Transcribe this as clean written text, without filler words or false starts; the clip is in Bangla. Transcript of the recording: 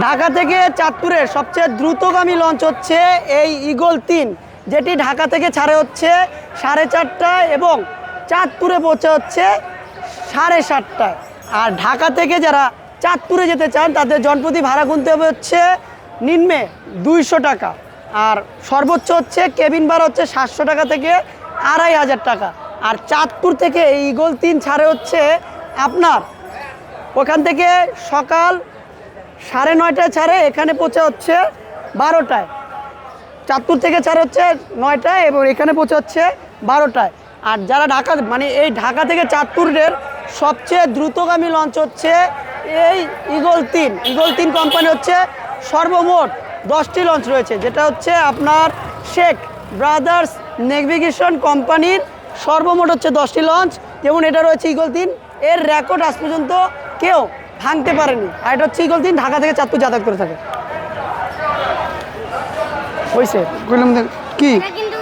ঢাকা থেকে চাঁদপুরের সবচেয়ে দ্রুতগামী লঞ্চ হচ্ছে এই ঈগল 3, যেটি ঢাকা থেকে ছাড়ে হচ্ছে 4:30টায় এবং চাঁদপুরে পৌঁছে হচ্ছে 7:30টায়। আর ঢাকা থেকে যারা চাঁদপুরে যেতে চান তাদের জনপ্রতি ভাড়া গুনতে হবে হচ্ছে নিম্নে 200 টাকা, আর সর্বোচ্চ হচ্ছে কেবিন ভাড়া হচ্ছে 700 টাকা থেকে 2500 টাকা। আর চাঁদপুর থেকে এই ঈগল 3 ছাড়ে হচ্ছে আপনার ওখান থেকে সকাল 9:30টায় ছাড়ে, এখানে পৌঁছে হচ্ছে 12টায়। চাঁদপুর থেকে ছাড়ে হচ্ছে 9টায় এবং এখানে পৌঁছে হচ্ছে 12টায়। আর যারা ঢাকা মানে এই ঢাকা থেকে চাঁদপুরের সবচেয়ে দ্রুতগামী লঞ্চ হচ্ছে এই ঈগল 3। ঈগল 3 কোম্পানি হচ্ছে সর্বমোট 10টি লঞ্চ রয়েছে, যেটা হচ্ছে আপনার শেখ ব্রাদার্স নেভিগেশন কোম্পানির সর্বমোট হচ্ছে 10টি লঞ্চ। যেমন এটা রয়েছে ঈগল 3, এর রেকর্ড আজ পর্যন্ত কেউ ভাঙতে পারেনি। আর এটা হচ্ছে ঈগল 3 ঢাকা থেকে চাঁদপুর যাতায়াত করে থাকে। হয়েছে কি এটা কিন্তু